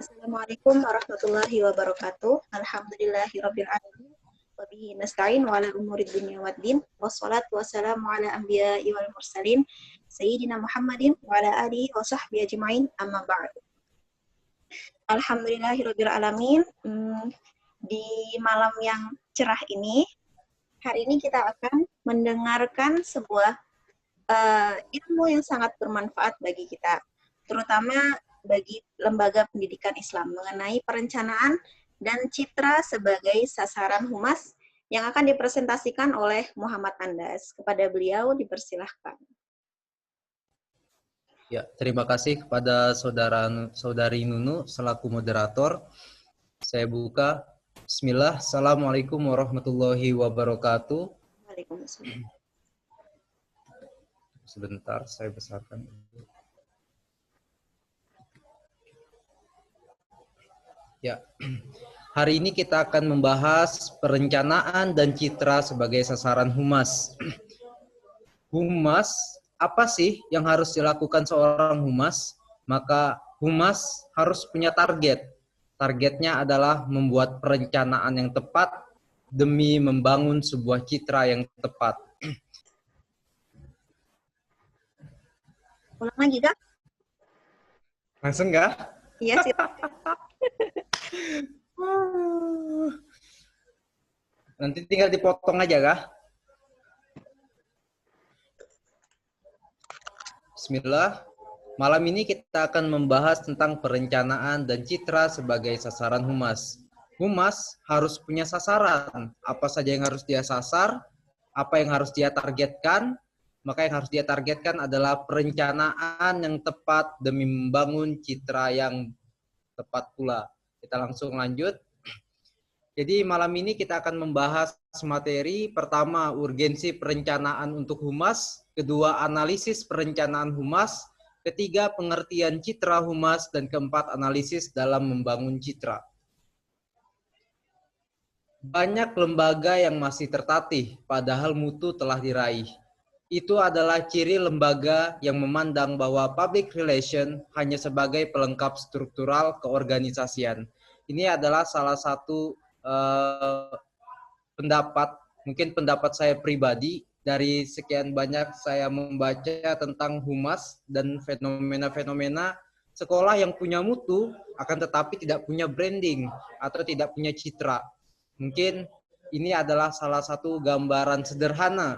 Assalamualaikum warahmatullahi wabarakatuh. Alhamdulillahirabbil alamin. Wa bihi nasta'in wa ala umuri dunya waddin. Wassalatu wassalamu ala anbiya'i wal mursalin sayyidina Muhammadin wa ala alihi wa sahbihi ajmain. Amma ba'du. Alhamdulillahirabbil alamin. Di malam yang cerah ini, hari ini kita akan mendengarkan sebuah ilmu yang sangat bermanfaat bagi kita, terutama bagi lembaga pendidikan Islam mengenai perencanaan dan citra sebagai sasaran humas yang akan dipresentasikan oleh Muhammad Andas. Kepada beliau dipersilahkan. Ya, terima kasih kepada saudari Nunu selaku moderator. Saya buka. Bismillah. Assalamualaikum warahmatullahi wabarakatuh. Waalaikumsalam. Sebentar, saya besarkan. Ya, hari ini kita akan membahas perencanaan dan citra sebagai sasaran humas. Humas, apa sih yang harus dilakukan seorang humas? Maka humas harus punya target. Targetnya adalah membuat perencanaan yang tepat demi membangun sebuah citra yang tepat. Ulang lagi, Kak? Langsung nggak? Iya, sih. Nanti tinggal dipotong aja, kah? Bismillah. Malam ini kita akan membahas tentang perencanaan dan citra sebagai sasaran humas. Humas harus punya sasaran. Apa saja yang harus dia sasar, apa yang harus dia targetkan. Maka yang harus dia targetkan adalah perencanaan yang tepat demi membangun citra yang tepat pula. Kita langsung lanjut. Jadi malam ini kita akan membahas materi pertama, urgensi perencanaan untuk humas, kedua, analisis perencanaan humas, ketiga, pengertian citra humas, dan keempat, analisis dalam membangun citra. Banyak lembaga yang masih tertatih, padahal mutu telah diraih. Itu adalah ciri lembaga yang memandang bahwa public relation hanya sebagai pelengkap struktural keorganisasian. Ini adalah salah satu mungkin pendapat saya pribadi. Dari sekian banyak saya membaca tentang humas dan fenomena-fenomena sekolah yang punya mutu akan tetapi tidak punya branding atau tidak punya citra. Mungkin ini adalah salah satu gambaran sederhana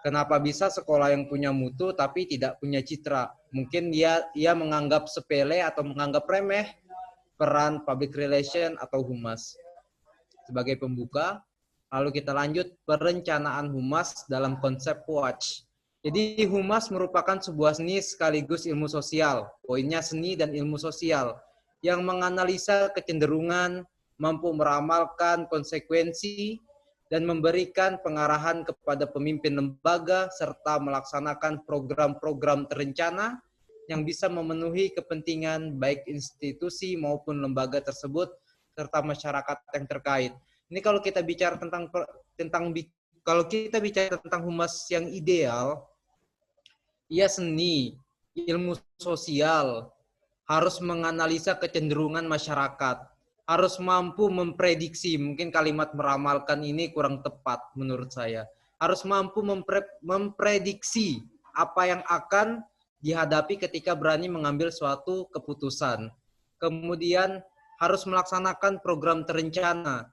kenapa bisa sekolah yang punya mutu tapi tidak punya citra. Mungkin ia menganggap sepele atau menganggap remeh peran public relation atau humas. Sebagai pembuka, lalu kita lanjut perencanaan humas dalam konsep Watch. Jadi humas merupakan sebuah seni sekaligus ilmu sosial. Poinnya seni dan ilmu sosial yang menganalisa kecenderungan, mampu meramalkan konsekuensi, dan memberikan pengarahan kepada pemimpin lembaga serta melaksanakan program-program terencana yang bisa memenuhi kepentingan baik institusi maupun lembaga tersebut serta masyarakat yang terkait. Ini kalau kita bicara tentang humas yang ideal, ia seni, ilmu sosial, harus menganalisa kecenderungan masyarakat, harus mampu memprediksi, mungkin kalimat meramalkan ini kurang tepat menurut saya, harus mampu memprediksi apa yang akan dihadapi ketika berani mengambil suatu keputusan. Kemudian harus melaksanakan program terencana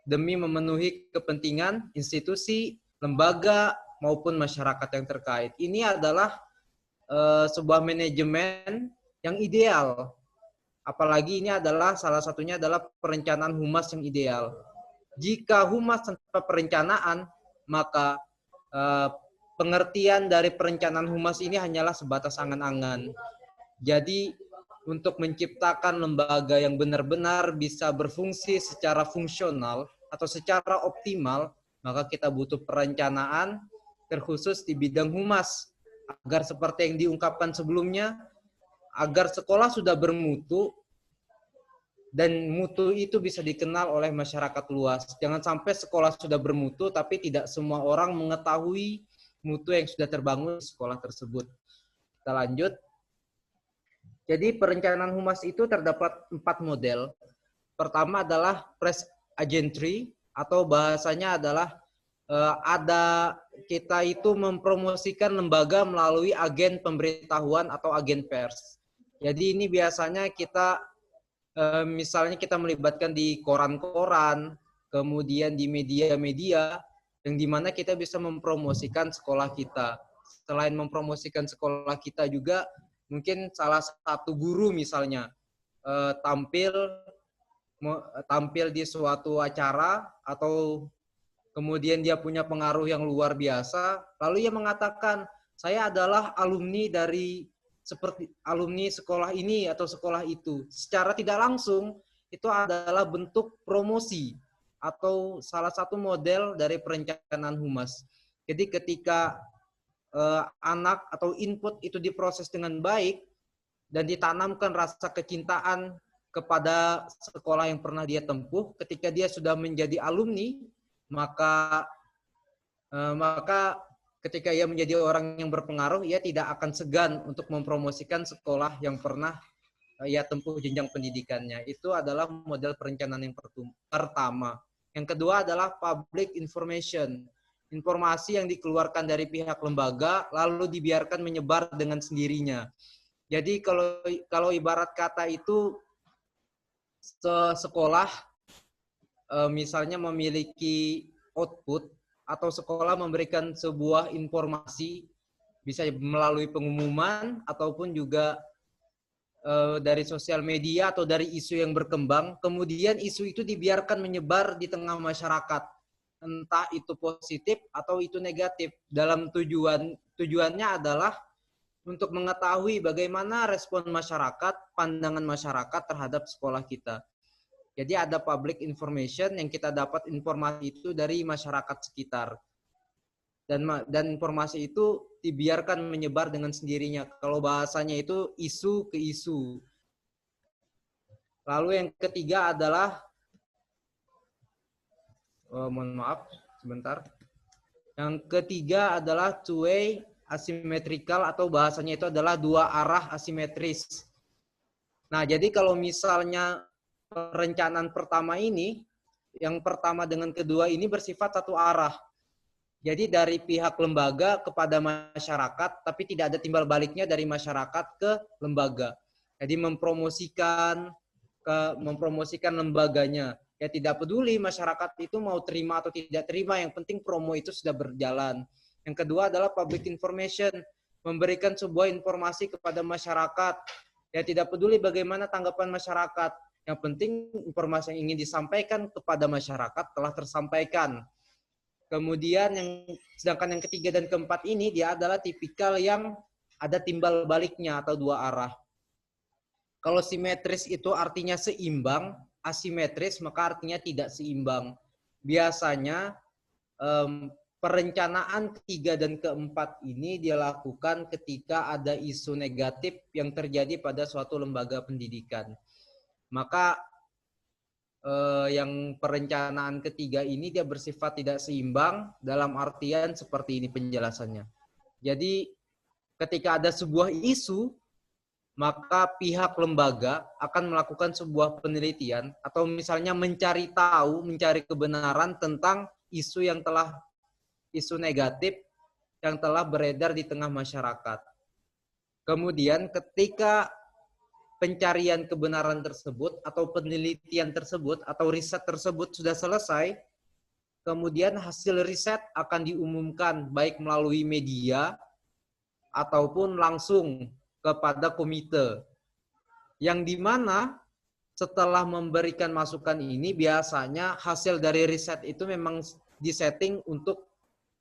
demi memenuhi kepentingan institusi, lembaga, maupun masyarakat yang terkait. Ini adalah sebuah manajemen yang ideal. Apalagi ini adalah salah satunya adalah perencanaan humas yang ideal. Jika humas tanpa perencanaan, maka pengertian dari perencanaan humas ini hanyalah sebatas angan-angan. Jadi untuk menciptakan lembaga yang benar-benar bisa berfungsi secara fungsional atau secara optimal, maka kita butuh perencanaan terkhusus di bidang humas. Agar seperti yang diungkapkan sebelumnya, agar sekolah sudah bermutu, dan mutu itu bisa dikenal oleh masyarakat luas. Jangan sampai sekolah sudah bermutu, tapi tidak semua orang mengetahui mutu yang sudah terbangun di sekolah tersebut. Kita lanjut. Jadi perencanaan humas itu terdapat 4 model. Pertama adalah press agentry, atau bahasanya adalah ada kita itu mempromosikan lembaga melalui agen pemberitahuan atau agen pers. Jadi ini biasanya kita misalnya kita melibatkan di koran-koran, kemudian di media-media, yang dimana kita bisa mempromosikan sekolah kita. Selain mempromosikan sekolah kita juga, mungkin salah satu guru misalnya tampil di suatu acara, atau kemudian dia punya pengaruh yang luar biasa, lalu ia mengatakan, saya adalah alumni dari seperti alumni sekolah ini atau sekolah itu. Secara tidak langsung, itu adalah bentuk promosi atau salah satu model dari perencanaan humas. Jadi ketika anak atau input itu diproses dengan baik dan ditanamkan rasa kecintaan kepada sekolah yang pernah dia tempuh, ketika dia sudah menjadi alumni, maka ketika ia menjadi orang yang berpengaruh, ia tidak akan segan untuk mempromosikan sekolah yang pernah ia tempuh jenjang pendidikannya. Itu adalah model perencanaan yang pertama. Yang kedua adalah public information. Informasi yang dikeluarkan dari pihak lembaga lalu dibiarkan menyebar dengan sendirinya. Jadi kalau ibarat kata itu sekolah misalnya memiliki output, atau sekolah memberikan sebuah informasi, bisa melalui pengumuman ataupun juga dari sosial media atau dari isu yang berkembang, kemudian isu itu dibiarkan menyebar di tengah masyarakat, entah itu positif atau itu negatif. Dalam tujuannya adalah untuk mengetahui bagaimana respon masyarakat, pandangan masyarakat terhadap sekolah kita. Jadi ada public information yang kita dapat informasi itu dari masyarakat sekitar. Dan informasi itu dibiarkan menyebar dengan sendirinya. Kalau bahasanya itu isu ke isu. Lalu yang ketiga adalah, mohon maaf, sebentar. Yang ketiga adalah two-way asymmetrical, atau bahasanya itu adalah dua arah asimetris. Nah, jadi kalau misalnya perencanaan pertama ini, yang pertama dengan kedua ini bersifat satu arah. Jadi dari pihak lembaga kepada masyarakat, tapi tidak ada timbal baliknya dari masyarakat ke lembaga. Jadi mempromosikan lembaganya. Ya tidak peduli masyarakat itu mau terima atau tidak terima, yang penting promo itu sudah berjalan. Yang kedua adalah public information, memberikan sebuah informasi kepada masyarakat. Ya tidak peduli bagaimana tanggapan masyarakat. Yang penting informasi yang ingin disampaikan kepada masyarakat telah tersampaikan. Kemudian sedangkan yang ketiga dan keempat ini dia adalah tipikal yang ada timbal baliknya atau dua arah. Kalau simetris itu artinya seimbang, asimetris maka artinya tidak seimbang. Biasanya perencanaan ketiga dan keempat ini dilakukan ketika ada isu negatif yang terjadi pada suatu lembaga pendidikan. Maka yang perencanaan ketiga ini dia bersifat tidak seimbang, dalam artian seperti ini penjelasannya. Jadi ketika ada sebuah isu, maka pihak lembaga akan melakukan sebuah penelitian atau misalnya mencari tahu, mencari kebenaran tentang isu negatif yang telah beredar di tengah masyarakat. Kemudian ketika pencarian kebenaran tersebut atau penelitian tersebut atau riset tersebut sudah selesai, kemudian hasil riset akan diumumkan baik melalui media ataupun langsung kepada komite. Yang dimana setelah memberikan masukan ini, biasanya hasil dari riset itu memang disetting untuk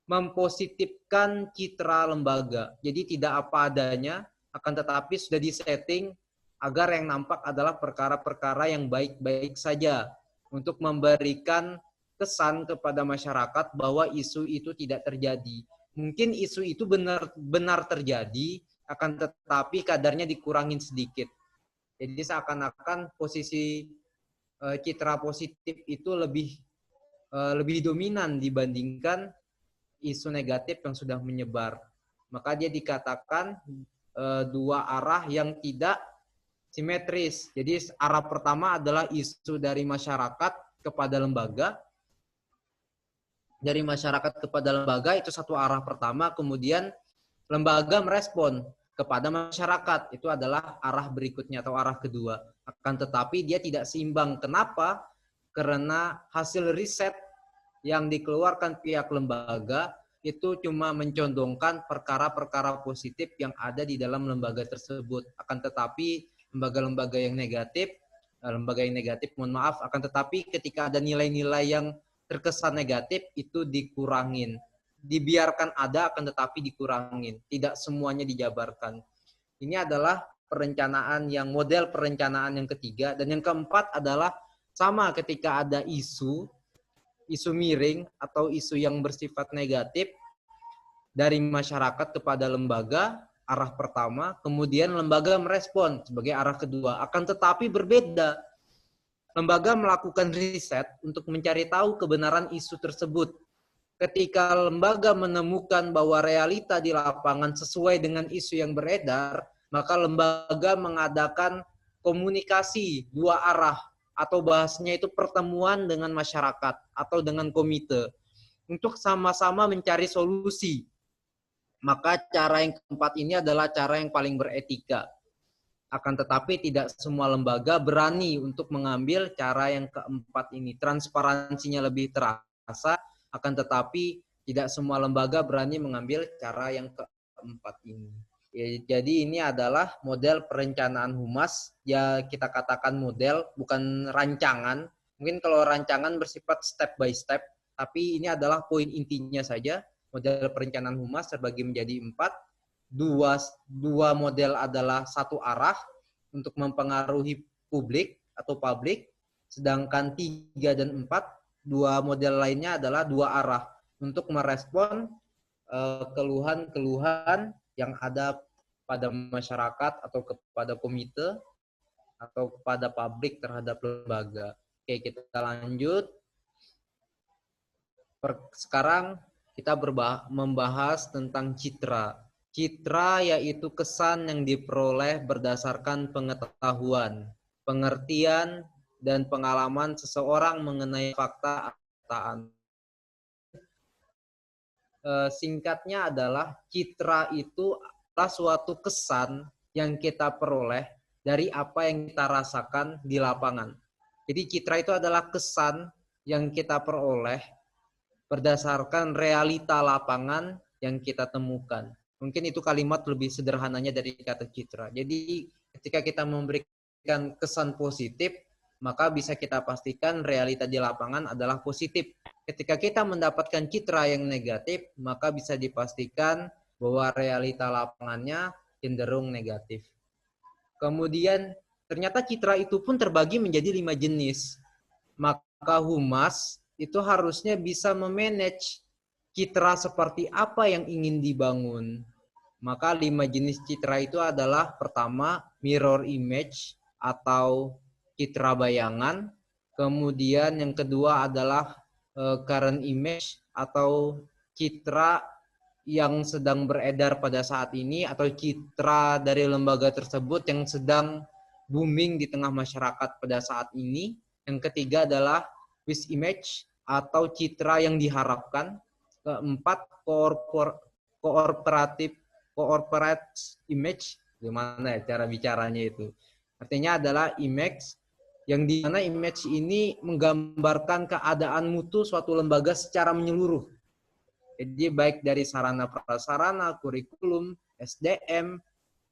mempositifkan citra lembaga. Jadi tidak apa adanya, akan tetapi sudah disetting agar yang nampak adalah perkara-perkara yang baik-baik saja untuk memberikan kesan kepada masyarakat bahwa isu itu tidak terjadi. Mungkin isu itu benar terjadi, akan tetapi kadarnya dikurangin sedikit. Jadi seakan-akan posisi citra positif itu lebih dominan dibandingkan isu negatif yang sudah menyebar. Maka dia dikatakan dua arah yang tidak simetris. Jadi arah pertama adalah isu dari masyarakat kepada lembaga. Dari masyarakat kepada lembaga itu satu arah pertama, kemudian lembaga merespon kepada masyarakat. Itu adalah arah berikutnya atau arah kedua. Akan tetapi dia tidak seimbang. Kenapa? Karena hasil riset yang dikeluarkan pihak lembaga itu cuma mencondongkan perkara-perkara positif yang ada di dalam lembaga tersebut. Akan tetapi lembaga-lembaga yang negatif, mohon maaf, akan tetapi ketika ada nilai-nilai yang terkesan negatif itu dikurangin. Dibiarkan ada, akan tetapi dikurangin. Tidak semuanya dijabarkan. Ini adalah perencanaan yang model perencanaan yang ketiga. Dan yang keempat adalah sama ketika ada isu miring atau isu yang bersifat negatif dari masyarakat kepada lembaga, arah pertama, kemudian lembaga merespon sebagai arah kedua. Akan tetapi berbeda. Lembaga melakukan riset untuk mencari tahu kebenaran isu tersebut. Ketika lembaga menemukan bahwa realita di lapangan sesuai dengan isu yang beredar, maka lembaga mengadakan komunikasi dua arah, atau bahasanya itu pertemuan dengan masyarakat atau dengan komite untuk sama-sama mencari solusi. Maka cara yang keempat ini adalah cara yang paling beretika. Akan tetapi tidak semua lembaga berani untuk mengambil cara yang keempat ini. Transparansinya lebih terasa, akan tetapi tidak semua lembaga berani mengambil cara yang keempat ini. Ya, jadi ini adalah model perencanaan humas. Ya kita katakan model, bukan rancangan. Mungkin kalau rancangan bersifat step by step, tapi ini adalah poin intinya saja. Model perencanaan humas terbagi menjadi 4. Dua model adalah satu arah untuk mempengaruhi publik atau publik, sedangkan 3 dan 4, dua model lainnya adalah dua arah untuk merespon keluhan-keluhan yang ada pada masyarakat atau kepada komite atau kepada publik terhadap lembaga. Oke, kita lanjut. Sekarang kita membahas tentang citra. Citra yaitu kesan yang diperoleh berdasarkan pengetahuan, pengertian, dan pengalaman seseorang mengenai fakta atau kenyataan. Singkatnya adalah citra itu adalah suatu kesan yang kita peroleh dari apa yang kita rasakan di lapangan. Jadi citra itu adalah kesan yang kita peroleh berdasarkan realita lapangan yang kita temukan. Mungkin itu kalimat lebih sederhananya dari kata citra. Jadi ketika kita memberikan kesan positif, maka bisa kita pastikan realita di lapangan adalah positif. Ketika kita mendapatkan citra yang negatif, maka bisa dipastikan bahwa realita lapangannya cenderung negatif. Kemudian ternyata citra itu pun terbagi menjadi 5 jenis. Maka humas itu harusnya bisa memanage citra seperti apa yang ingin dibangun. Maka 5 jenis citra itu adalah pertama mirror image atau citra bayangan. Kemudian yang kedua adalah current image atau citra yang sedang beredar pada saat ini atau citra dari lembaga tersebut yang sedang booming di tengah masyarakat pada saat ini. Yang ketiga adalah wish image atau citra yang diharapkan. Keempat, corporate image. Gimana ya cara bicaranya itu? Artinya adalah image yang di mana image ini menggambarkan keadaan mutu suatu lembaga secara menyeluruh. Jadi baik dari sarana prasarana, kurikulum, SDM,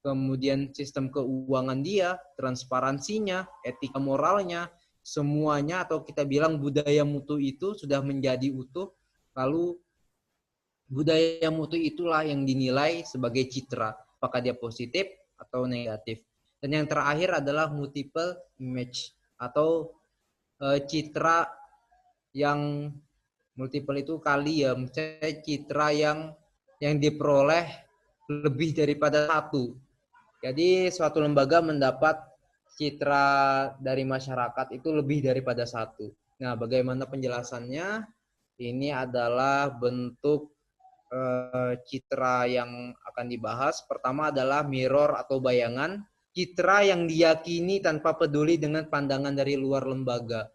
kemudian sistem keuangan dia, transparansinya, etika moralnya, semuanya atau kita bilang budaya mutu itu sudah menjadi utuh, lalu budaya mutu itulah yang dinilai sebagai citra, apakah dia positif atau negatif. Dan yang terakhir adalah multiple image atau citra yang multiple itu kali ya, misalnya citra yang diperoleh lebih daripada satu. Jadi suatu lembaga mendapat citra dari masyarakat itu lebih daripada satu. Nah, bagaimana penjelasannya? Ini adalah bentuk citra yang akan dibahas. Pertama adalah mirror atau bayangan. citra yang diyakini tanpa peduli dengan pandangan dari luar lembaga.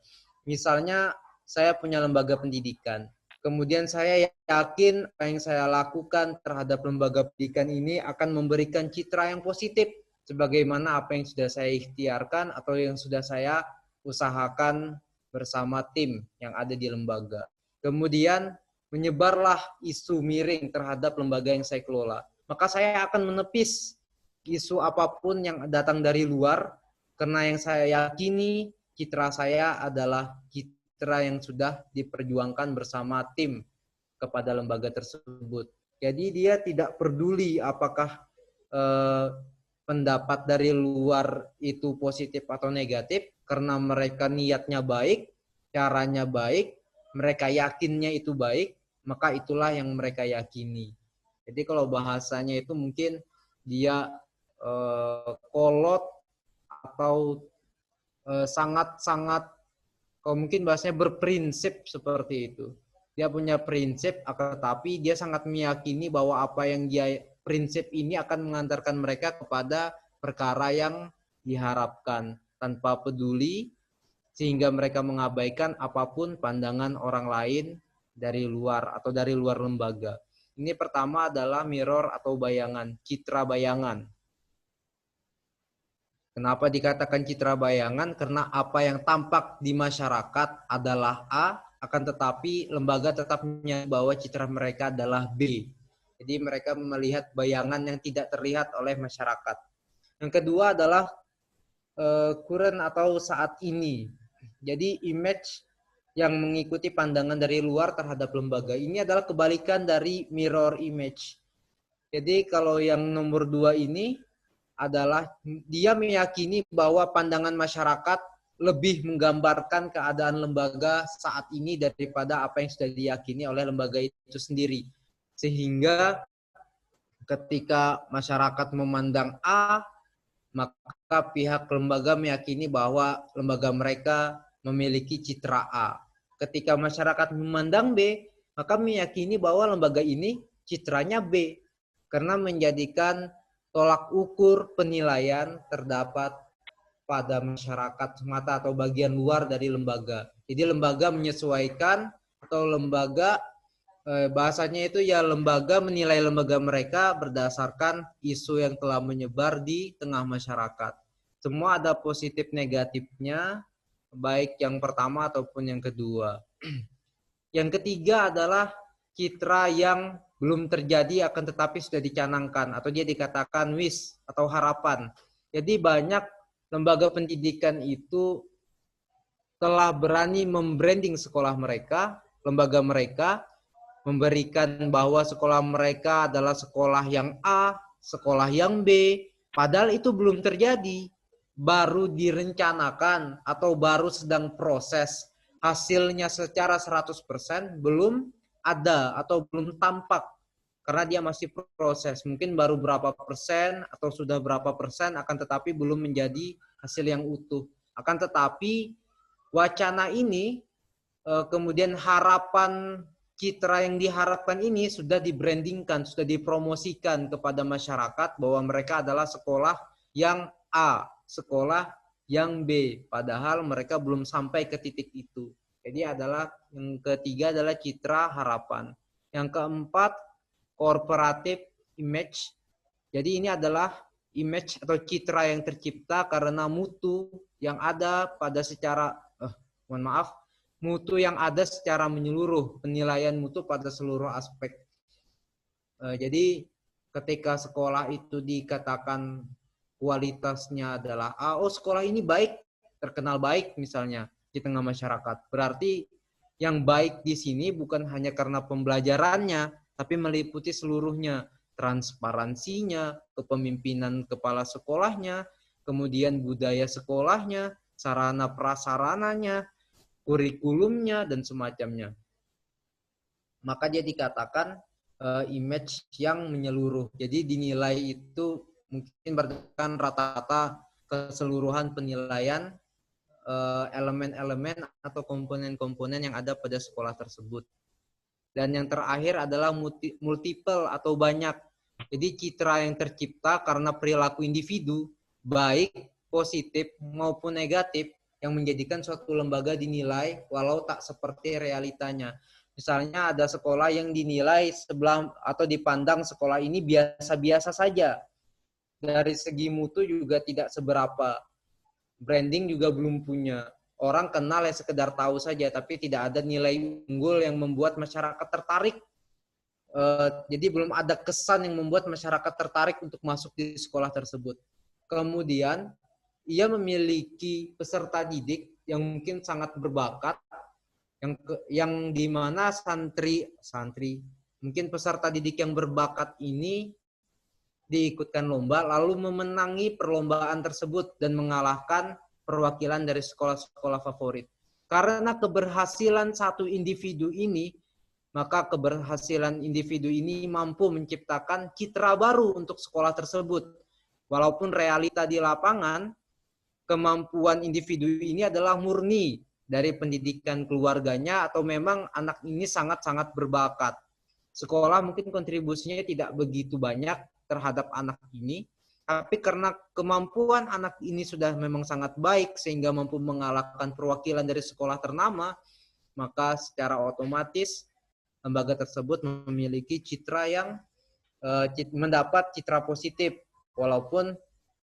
Misalnya saya punya lembaga pendidikan, kemudian saya yakin apa yang saya lakukan terhadap lembaga pendidikan ini akan memberikan citra yang positif, sebagaimana apa yang sudah saya ikhtiarkan atau yang sudah saya usahakan bersama tim yang ada di lembaga. Kemudian menyebarlah isu miring terhadap lembaga yang saya kelola. Maka saya akan menepis isu apapun yang datang dari luar, karena yang saya yakini citra saya adalah citra yang sudah diperjuangkan bersama tim kepada lembaga tersebut. Jadi dia tidak peduli apakah pendapat dari luar itu positif atau negatif, karena mereka niatnya baik, caranya baik, mereka yakinnya itu baik, maka itulah yang mereka yakini. Jadi kalau bahasanya itu mungkin dia kolot atau sangat-sangat, kalau mungkin bahasanya berprinsip seperti itu. Dia punya prinsip, tetapi dia sangat meyakini bahwa apa yang dia prinsip ini akan mengantarkan mereka kepada perkara yang diharapkan tanpa peduli, sehingga mereka mengabaikan apapun pandangan orang lain dari luar atau dari luar lembaga. Ini pertama adalah mirror atau bayangan, citra bayangan. Kenapa dikatakan citra bayangan? Karena apa yang tampak di masyarakat adalah A, akan tetapi lembaga tetap menyadari bahwa citra mereka adalah B. Jadi mereka melihat bayangan yang tidak terlihat oleh masyarakat. Yang kedua adalah current atau saat ini. Jadi image yang mengikuti pandangan dari luar terhadap lembaga. Ini adalah kebalikan dari mirror image. Jadi kalau yang nomor 2 ini adalah dia meyakini bahwa pandangan masyarakat lebih menggambarkan keadaan lembaga saat ini daripada apa yang sudah diyakini oleh lembaga itu sendiri. Sehingga ketika masyarakat memandang A, maka pihak lembaga meyakini bahwa lembaga mereka memiliki citra A. Ketika masyarakat memandang B, maka meyakini bahwa lembaga ini citranya B, karena menjadikan tolak ukur penilaian terdapat pada masyarakat semata atau bagian luar dari lembaga. Jadi lembaga menyesuaikan, atau lembaga bahasanya itu ya lembaga menilai lembaga mereka berdasarkan isu yang telah menyebar di tengah masyarakat. Semua ada positif negatifnya, baik yang pertama ataupun yang kedua. Yang ketiga adalah citra yang belum terjadi akan tetapi sudah dicanangkan, atau dia dikatakan wish atau harapan. Jadi banyak lembaga pendidikan itu telah berani membranding sekolah mereka, lembaga mereka, memberikan bahwa sekolah mereka adalah sekolah yang A, sekolah yang B, padahal itu belum terjadi, baru direncanakan atau baru sedang proses. Hasilnya secara 100% belum ada atau belum tampak, karena dia masih proses. Mungkin baru berapa persen atau sudah berapa persen, akan tetapi belum menjadi hasil yang utuh. Akan tetapi wacana ini, kemudian harapan citra yang diharapkan ini sudah dibrandingkan, sudah dipromosikan kepada masyarakat bahwa mereka adalah sekolah yang A, sekolah yang B, padahal mereka belum sampai ke titik itu. Jadi yang ketiga adalah citra harapan. Yang keempat, corporative image. Jadi ini adalah image atau citra yang tercipta karena mutu yang ada pada mutu yang ada secara menyeluruh, penilaian mutu pada seluruh aspek. Jadi ketika sekolah itu dikatakan kualitasnya adalah A, oh sekolah ini baik, terkenal baik misalnya di tengah masyarakat. Berarti yang baik di sini bukan hanya karena pembelajarannya, tapi meliputi seluruhnya, transparansinya, kepemimpinan kepala sekolahnya, kemudian budaya sekolahnya, sarana prasarananya, kurikulumnya, dan semacamnya. Maka dia dikatakan image yang menyeluruh. Jadi dinilai itu mungkin berdasarkan rata-rata keseluruhan penilaian elemen-elemen atau komponen-komponen yang ada pada sekolah tersebut. Dan yang terakhir adalah multiple atau banyak. Jadi citra yang tercipta karena perilaku individu baik positif maupun negatif yang menjadikan suatu lembaga dinilai walau tak seperti realitanya. Misalnya ada sekolah yang dinilai sebelah atau dipandang sekolah ini biasa-biasa saja. Dari segi mutu juga tidak seberapa. Branding juga belum punya. Orang kenal ya sekedar tahu saja, tapi tidak ada nilai unggul yang membuat masyarakat tertarik. Jadi belum ada kesan yang membuat masyarakat tertarik untuk masuk di sekolah tersebut. Kemudian ia memiliki peserta didik yang mungkin sangat berbakat, yang di mana santri mungkin peserta didik yang berbakat ini diikutkan lomba lalu memenangi perlombaan tersebut dan mengalahkan perwakilan dari sekolah-sekolah favorit. Karena keberhasilan satu individu ini, maka keberhasilan individu ini mampu menciptakan citra baru untuk sekolah tersebut. Walaupun realita di lapangan, kemampuan individu ini adalah murni dari pendidikan keluarganya atau memang anak ini sangat-sangat berbakat. Sekolah mungkin kontribusinya tidak begitu banyak terhadap anak ini, tapi karena kemampuan anak ini sudah memang sangat baik sehingga mampu mengalahkan perwakilan dari sekolah ternama, maka secara otomatis lembaga tersebut memiliki citra yang mendapat citra positif, walaupun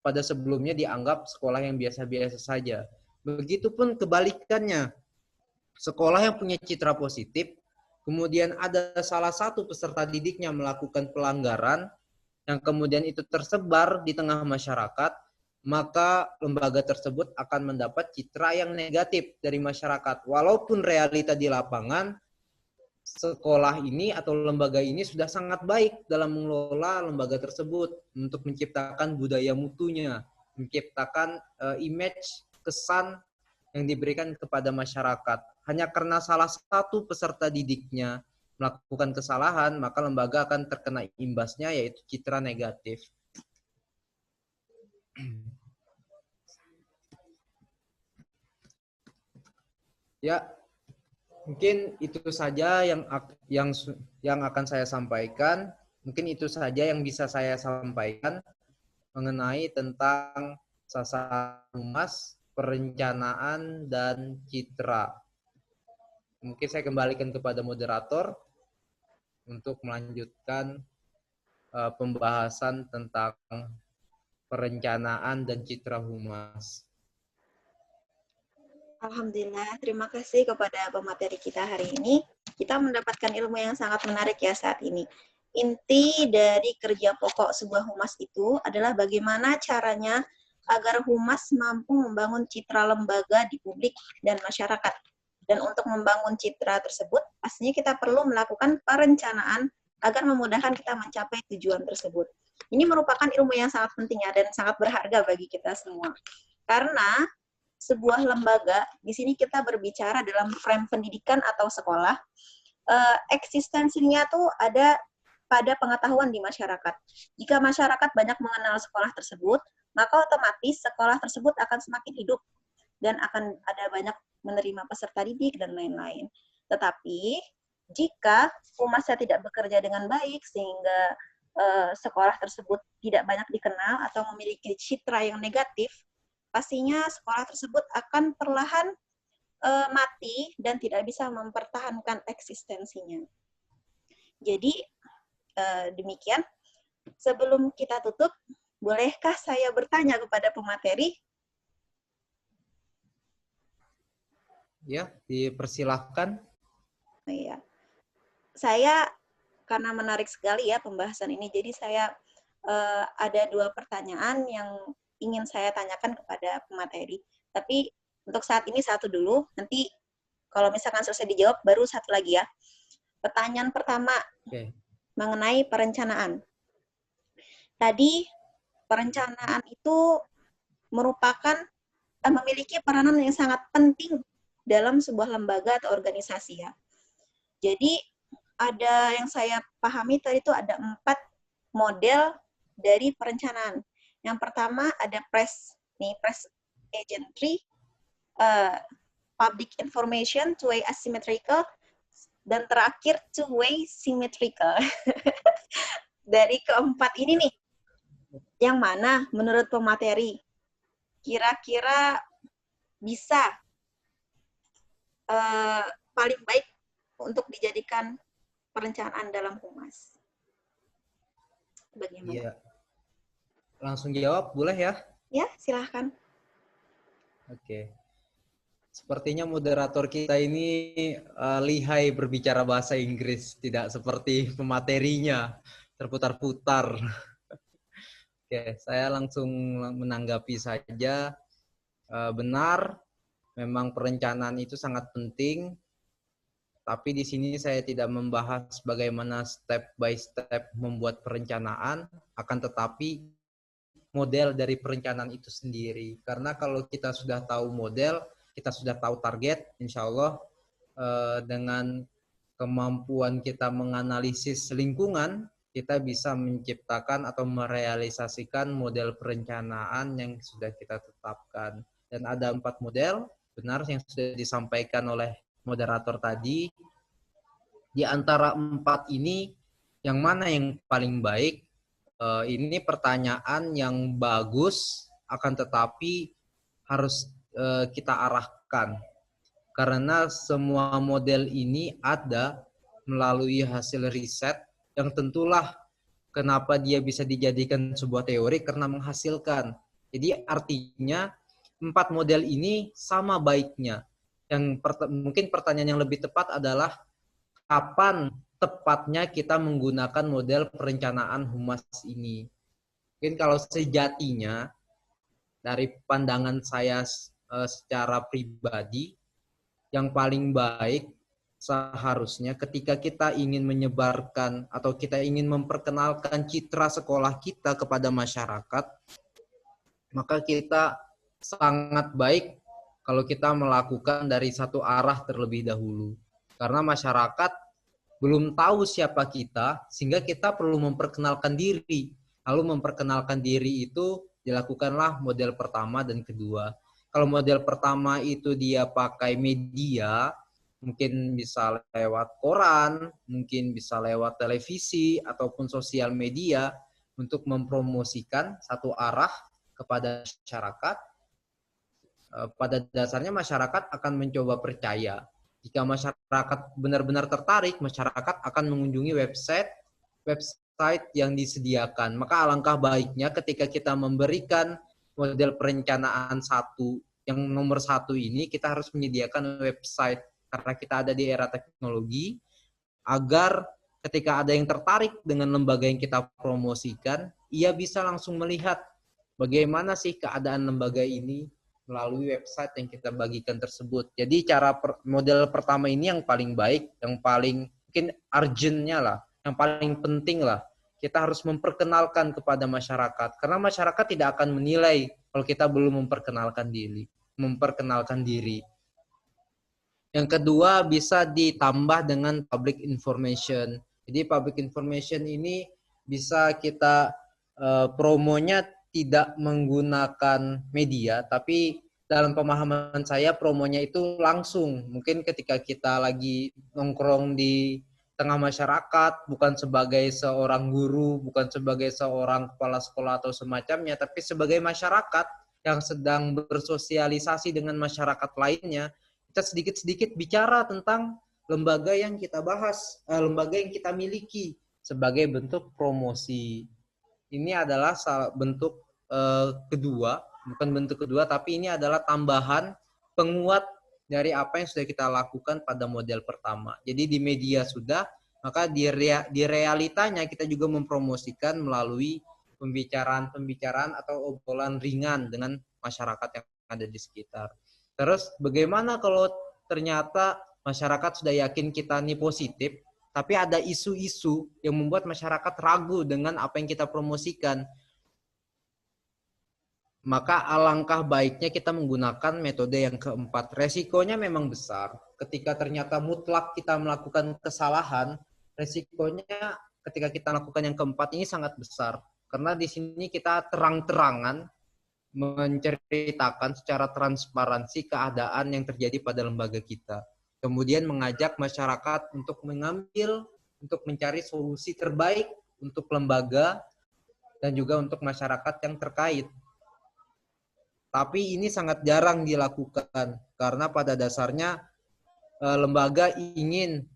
pada sebelumnya dianggap sekolah yang biasa-biasa saja. Begitupun kebalikannya, sekolah yang punya citra positif, kemudian ada salah satu peserta didiknya melakukan pelanggaran, yang kemudian itu tersebar di tengah masyarakat, maka lembaga tersebut akan mendapat citra yang negatif dari masyarakat. Walaupun realita di lapangan, sekolah ini atau lembaga ini sudah sangat baik dalam mengelola lembaga tersebut untuk menciptakan budaya mutunya, menciptakan image, kesan yang diberikan kepada masyarakat. Hanya karena salah satu peserta didiknya melakukan kesalahan, maka lembaga akan terkena imbasnya, yaitu citra negatif. Ya, mungkin itu saja yang akan saya sampaikan. Mungkin itu saja yang bisa saya sampaikan mengenai tentang sasaran humas, perencanaan, dan citra. Mungkin saya kembalikan kepada moderator untuk melanjutkan pembahasan tentang perencanaan dan citra humas. Alhamdulillah, terima kasih kepada pemateri kita hari ini. Kita mendapatkan ilmu yang sangat menarik ya saat ini. Inti dari kerja pokok sebuah humas itu adalah bagaimana caranya agar humas mampu membangun citra lembaga di publik dan masyarakat. Dan untuk membangun citra tersebut, pastinya kita perlu melakukan perencanaan agar memudahkan kita mencapai tujuan tersebut. Ini merupakan ilmu yang sangat penting ya, dan sangat berharga bagi kita semua. Karena sebuah lembaga, di sini kita berbicara dalam frame pendidikan atau sekolah, eksistensinya tuh ada pada pengetahuan di masyarakat. Jika masyarakat banyak mengenal sekolah tersebut, maka otomatis sekolah tersebut akan semakin hidup dan akan ada banyak menerima peserta didik dan lain-lain. Tetapi jika humasnya tidak bekerja dengan baik sehingga sekolah tersebut tidak banyak dikenal atau memiliki citra yang negatif, pastinya sekolah tersebut akan perlahan mati dan tidak bisa mempertahankan eksistensinya. Jadi demikian. Sebelum kita tutup, bolehkah saya bertanya kepada pemateri? Ya, dipersilahkan. Iya. Saya karena menarik sekali ya pembahasan ini, jadi saya ada 2 pertanyaan yang ingin saya tanyakan kepada pemateri. Tapi untuk saat ini satu dulu, nanti kalau misalkan selesai dijawab, baru satu lagi ya. Pertanyaan pertama, mengenai perencanaan. Tadi, perencanaan itu merupakan, memiliki peranan yang sangat penting dalam sebuah lembaga atau organisasi ya. Jadi, ada yang saya pahami tadi itu ada 4 model dari perencanaan. Yang pertama ada press agentry, public information, two-way asymmetrical, dan terakhir two-way symmetrical. Dari keempat ini nih, yang mana menurut pemateri kira-kira bisa paling baik untuk dijadikan perencanaan dalam humas? Bagaimana? Iya. Langsung jawab boleh ya? Ya, silahkan. Oke. Sepertinya moderator kita ini lihai berbicara bahasa Inggris, tidak seperti pematerinya terputar-putar. Oke, saya langsung menanggapi saja. Benar, memang perencanaan itu sangat penting, tapi di sini saya tidak membahas bagaimana step by step membuat perencanaan, akan tetapi model dari perencanaan itu sendiri. Karena kalau kita sudah tahu model, kita sudah tahu target, insya Allah dengan kemampuan kita menganalisis lingkungan, kita bisa menciptakan atau merealisasikan model perencanaan yang sudah kita tetapkan. Dan ada 4 model, benar yang sudah disampaikan oleh moderator tadi. Di antara 4 ini, yang mana yang paling baik? Ini pertanyaan yang bagus, akan tetapi harus kita arahkan. Karena semua model ini ada melalui hasil riset yang tentulah kenapa dia bisa dijadikan sebuah teori karena menghasilkan. Jadi artinya 4 model ini sama baiknya. Yang mungkin pertanyaan yang lebih tepat adalah kapan tepatnya kita menggunakan model perencanaan humas ini. Mungkin kalau sejatinya dari pandangan saya secara pribadi, yang paling baik seharusnya ketika kita ingin menyebarkan atau kita ingin memperkenalkan citra sekolah kita kepada masyarakat, maka kita sangat baik kalau kita melakukan dari satu arah terlebih dahulu. Karena masyarakat belum tahu siapa kita, sehingga kita perlu memperkenalkan diri. Lalu memperkenalkan diri itu dilakukanlah model pertama dan kedua. Kalau model pertama itu dia pakai media, mungkin bisa lewat koran, mungkin bisa lewat televisi, ataupun sosial media untuk mempromosikan satu arah kepada masyarakat. Pada dasarnya masyarakat akan mencoba percaya. Jika masyarakat benar-benar tertarik, masyarakat akan mengunjungi website yang disediakan. Maka alangkah baiknya ketika kita memberikan model perencanaan yang nomor 1 ini, kita harus menyediakan website karena kita ada di era teknologi, agar ketika ada yang tertarik dengan lembaga yang kita promosikan, ia bisa langsung melihat bagaimana sih keadaan lembaga ini melalui website yang kita bagikan tersebut. Jadi model pertama ini yang paling baik, yang paling mungkin urgent-nya lah, yang paling penting lah. Kita harus memperkenalkan kepada masyarakat, karena masyarakat tidak akan menilai kalau kita belum memperkenalkan diri. Yang kedua bisa ditambah dengan public information. Jadi public information ini bisa kita promonya tidak menggunakan media, tapi dalam pemahaman saya promonya itu langsung. Mungkin ketika kita lagi nongkrong di tengah masyarakat, bukan sebagai seorang guru, bukan sebagai seorang kepala sekolah atau semacamnya, tapi sebagai masyarakat yang sedang bersosialisasi dengan masyarakat lainnya, kita sedikit-sedikit bicara tentang lembaga yang kita bahas, lembaga yang kita miliki sebagai bentuk promosi. Ini adalah bentuk kedua, bukan bentuk kedua, tapi ini adalah tambahan penguat dari apa yang sudah kita lakukan pada model pertama. Jadi di media sudah, maka di realitanya kita juga mempromosikan melalui pembicaraan atau obrolan ringan dengan masyarakat yang ada di sekitar. Terus bagaimana kalau ternyata masyarakat sudah yakin kita ini positif, tapi ada isu-isu yang membuat masyarakat ragu dengan apa yang kita promosikan? Maka alangkah baiknya kita menggunakan metode yang keempat. Resikonya memang besar. Ketika ternyata mutlak kita melakukan kesalahan, resikonya ketika kita lakukan yang keempat ini sangat besar. Karena di sini kita terang-terangan menceritakan secara transparansi keadaan yang terjadi pada lembaga kita. Kemudian mengajak masyarakat untuk mencari solusi terbaik untuk lembaga dan juga untuk masyarakat yang terkait. Tapi ini sangat jarang dilakukan karena pada dasarnya lembaga ingin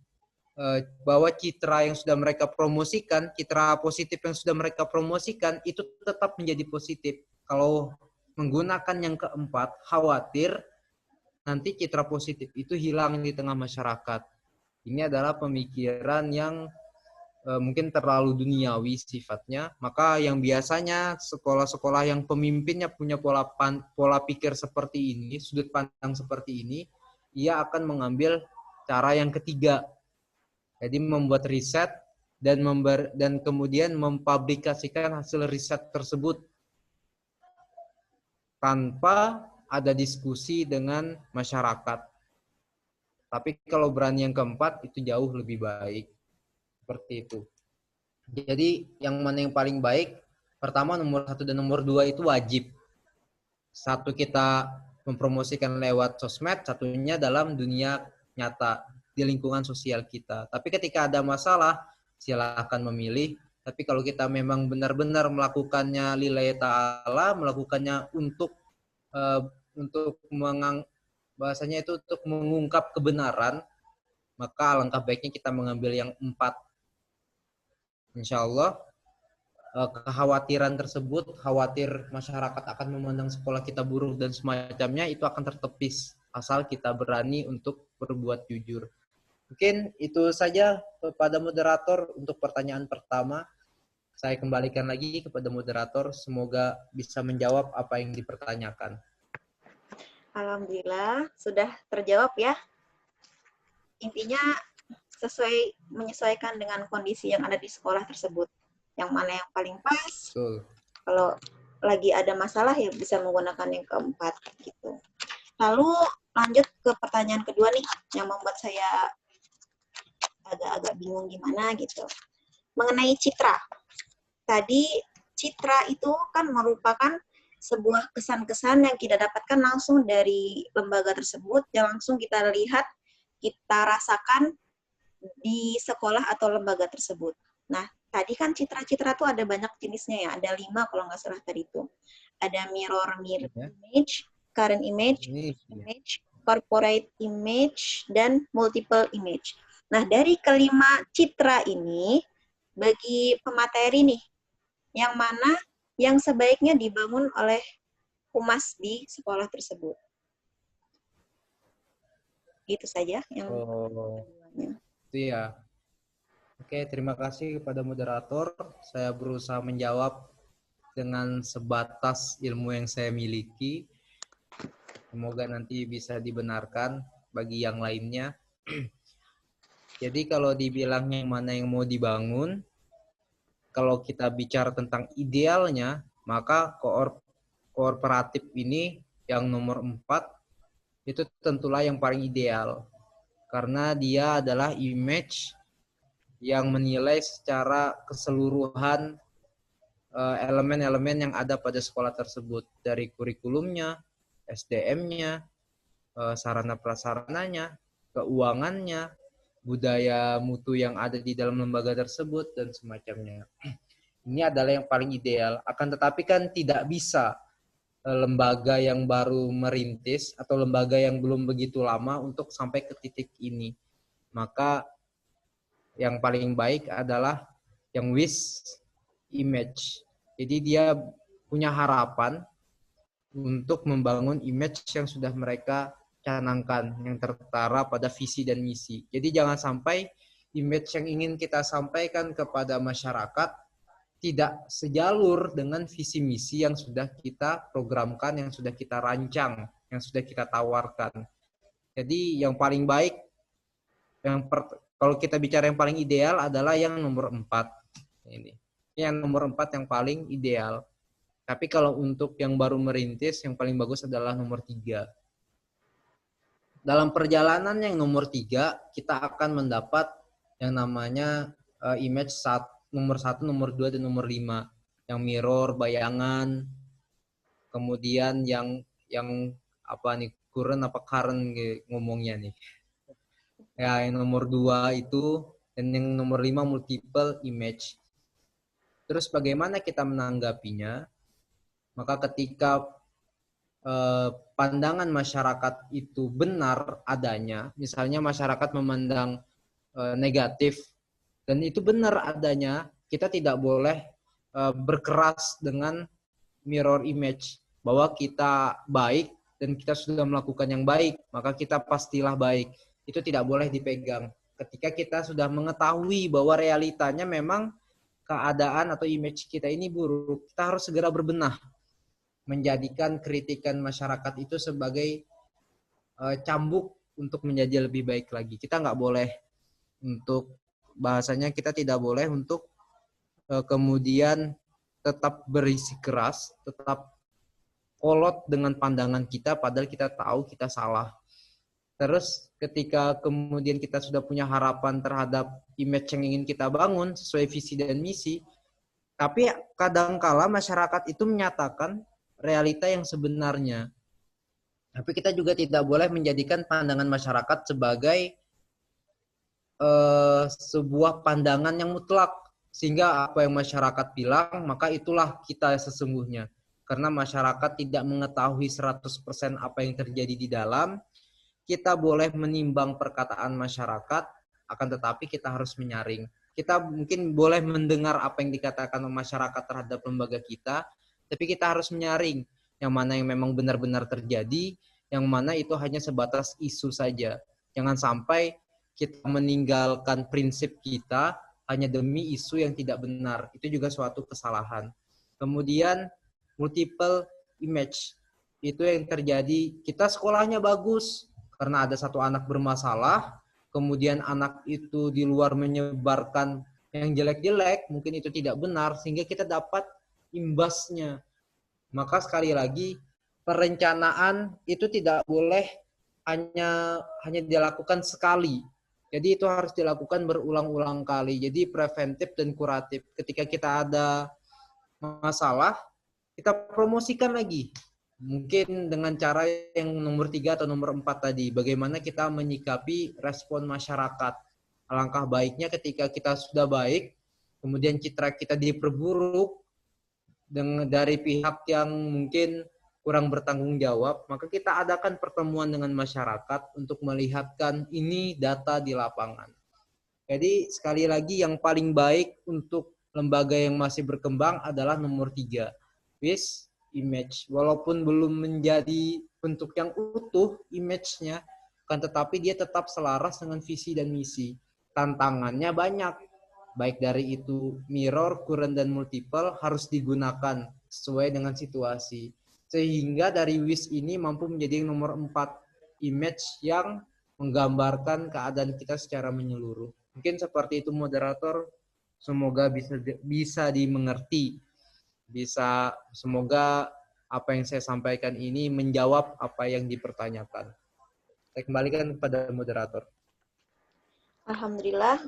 bahwa citra yang sudah mereka promosikan, citra positif yang sudah mereka promosikan itu tetap menjadi positif. Kalau menggunakan yang keempat, khawatir nanti citra positif itu hilang di tengah masyarakat. Ini adalah pemikiran yang mungkin terlalu duniawi sifatnya. Maka yang biasanya sekolah-sekolah yang pemimpinnya punya pola pikir seperti ini, sudut pandang seperti ini, ia akan mengambil cara yang ketiga. Jadi membuat riset dan kemudian mempublikasikan hasil riset tersebut tanpa ada diskusi dengan masyarakat. Tapi kalau berani yang keempat itu jauh lebih baik. Seperti itu. Jadi yang mana yang paling baik? Pertama nomor 1 dan nomor 2 itu wajib. Satu kita mempromosikan lewat sosmed, satunya dalam dunia nyata di lingkungan sosial kita. Tapi ketika ada masalah, silakan memilih. Tapi kalau kita memang benar-benar melakukannya lillahi ta'ala, melakukannya untuk bahasanya itu untuk mengungkap kebenaran, maka alangkah baiknya kita mengambil yang 4. Insya Allah kekhawatiran tersebut, khawatir masyarakat akan memandang sekolah kita buruk dan semacamnya, itu akan tertepis asal kita berani untuk berbuat jujur. Mungkin itu saja kepada moderator untuk pertanyaan pertama. Saya kembalikan lagi kepada moderator, semoga bisa menjawab apa yang dipertanyakan. Alhamdulillah sudah terjawab ya. Intinya menyesuaikan dengan kondisi yang ada di sekolah tersebut. Yang mana yang paling pas. Betul. Kalau lagi ada masalah ya bisa menggunakan yang keempat gitu. Lalu lanjut ke pertanyaan kedua nih yang membuat saya agak-agak bingung gimana gitu. Mengenai citra. Tadi citra itu kan merupakan sebuah kesan-kesan yang kita dapatkan langsung dari lembaga tersebut, yang langsung kita lihat, kita rasakan di sekolah atau lembaga tersebut. Nah, tadi kan citra-citra tuh ada banyak jenisnya ya, ada 5 kalau nggak salah tadi itu. Ada mirror image, current image, corporate image, dan multiple image. Nah, dari kelima citra ini, bagi pemateri nih, yang mana yang sebaiknya dibangun oleh humas di sekolah tersebut. Itu saja yang itu ya. Oke, terima kasih kepada moderator. Saya berusaha menjawab dengan sebatas ilmu yang saya miliki. Semoga nanti bisa dibenarkan bagi yang lainnya. Jadi kalau dibilang yang mana yang mau dibangun, kalau kita bicara tentang idealnya, maka kooperatif ini yang nomor 4 itu tentulah yang paling ideal. Karena dia adalah image yang menilai secara keseluruhan elemen-elemen yang ada pada sekolah tersebut. Dari kurikulumnya, SDM-nya, sarana prasarananya, keuangannya, budaya mutu yang ada di dalam lembaga tersebut, dan semacamnya. Ini adalah yang paling ideal. Akan tetapi kan tidak bisa lembaga yang baru merintis atau lembaga yang belum begitu lama untuk sampai ke titik ini. Maka yang paling baik adalah yang wish image. Jadi dia punya harapan untuk membangun image yang sudah mereka canangkan, yang tertara pada visi dan misi. Jadi jangan sampai image yang ingin kita sampaikan kepada masyarakat tidak sejalur dengan visi misi yang sudah kita programkan, yang sudah kita rancang, yang sudah kita tawarkan. Jadi yang paling baik, kalau kita bicara yang paling ideal adalah yang nomor 4. Ini. Yang nomor 4 yang paling ideal. Tapi kalau untuk yang baru merintis, yang paling bagus adalah nomor 3. Dalam perjalanan yang nomor 3, kita akan mendapat yang namanya image nomor 1, nomor 2, dan nomor 5. Yang mirror, bayangan, kemudian yang apa nih, current ngomongnya nih. Ya, yang nomor 2 itu, dan yang nomor 5 multiple image. Terus bagaimana kita menanggapinya? Maka ketika pandangan masyarakat itu benar adanya, misalnya masyarakat memandang negatif dan itu benar adanya, kita tidak boleh berkeras dengan mirror image bahwa kita baik dan kita sudah melakukan yang baik, maka kita pastilah baik. Itu tidak boleh dipegang. Ketika kita sudah mengetahui bahwa realitanya memang keadaan atau image kita ini buruk, kita harus segera berbenah, menjadikan kritikan masyarakat itu sebagai cambuk untuk menjadi lebih baik lagi. Kita nggak boleh untuk, bahasanya kita tidak boleh untuk kemudian tetap berisi keras, tetap kolot dengan pandangan kita padahal kita tahu kita salah. Terus ketika kemudian kita sudah punya harapan terhadap image yang ingin kita bangun sesuai visi dan misi, tapi kadangkala masyarakat itu menyatakan realita yang sebenarnya. Tapi kita juga tidak boleh menjadikan pandangan masyarakat sebagai sebuah pandangan yang mutlak. Sehingga apa yang masyarakat bilang, maka itulah kita sesungguhnya. Karena masyarakat tidak mengetahui 100% apa yang terjadi di dalam, kita boleh menimbang perkataan masyarakat, akan tetapi kita harus menyaring. Kita mungkin boleh mendengar apa yang dikatakan masyarakat terhadap lembaga kita, tapi kita harus menyaring yang mana yang memang benar-benar terjadi, yang mana itu hanya sebatas isu saja. Jangan sampai kita meninggalkan prinsip kita hanya demi isu yang tidak benar. Itu juga suatu kesalahan. Kemudian multiple image. Itu yang terjadi, kita sekolahnya bagus karena ada satu anak bermasalah, kemudian anak itu di luar menyebarkan yang jelek-jelek, mungkin itu tidak benar, sehingga kita dapat imbasnya. Maka sekali lagi, perencanaan itu tidak boleh hanya dilakukan sekali. Jadi itu harus dilakukan berulang-ulang kali. Jadi preventif dan kuratif. Ketika kita ada masalah, kita promosikan lagi. Mungkin dengan cara yang nomor 3 atau nomor 4 tadi. Bagaimana kita menyikapi respon masyarakat. Alangkah baiknya ketika kita sudah baik, kemudian citra kita diperburuk dari pihak yang mungkin kurang bertanggung jawab, maka kita adakan pertemuan dengan masyarakat untuk melihatkan ini data di lapangan. Jadi sekali lagi yang paling baik untuk lembaga yang masih berkembang adalah nomor 3, with image. Walaupun belum menjadi bentuk yang utuh image-nya, kan tetapi dia tetap selaras dengan visi dan misi. Tantangannya banyak, baik dari itu mirror, current, dan multiple harus digunakan sesuai dengan situasi. Sehingga dari WIS ini mampu menjadi nomor 4, image yang menggambarkan keadaan kita secara menyeluruh. Mungkin seperti itu moderator, semoga bisa dimengerti. Semoga apa yang saya sampaikan ini menjawab apa yang dipertanyakan. Saya kembalikan kepada moderator. Alhamdulillah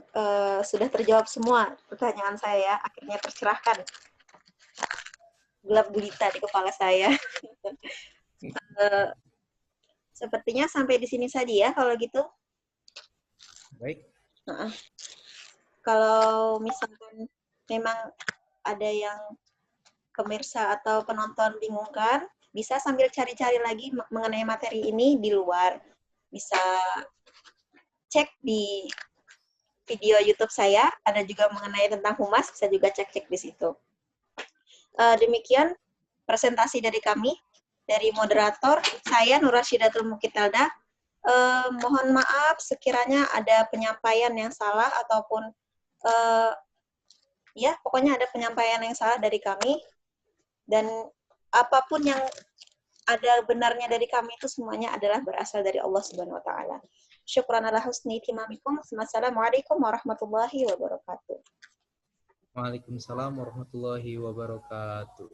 sudah terjawab semua pertanyaan saya, akhirnya tercerahkan gelap gulita di kepala saya. Sepertinya sampai di sini saja ya kalau gitu. Baik. Kalau misalkan memang ada yang pemirsa atau penonton bingung kan, bisa sambil cari-cari lagi mengenai materi ini di luar. Bisa cek di video YouTube saya, ada juga mengenai tentang humas, bisa juga cek-cek di situ. Demikian presentasi dari kami, dari moderator, saya Nur Rasyidatul Mukitalda. Mohon maaf sekiranya ada penyampaian yang salah ataupun ya pokoknya ada penyampaian yang salah dari kami, dan apapun yang ada benarnya dari kami itu semuanya adalah berasal dari Allah Subhanahu wa taala. Syukran ala husni timamikum. Wassalamualaikum warahmatullahi wabarakatuh. Waalaikumsalam warahmatullahi wabarakatuh.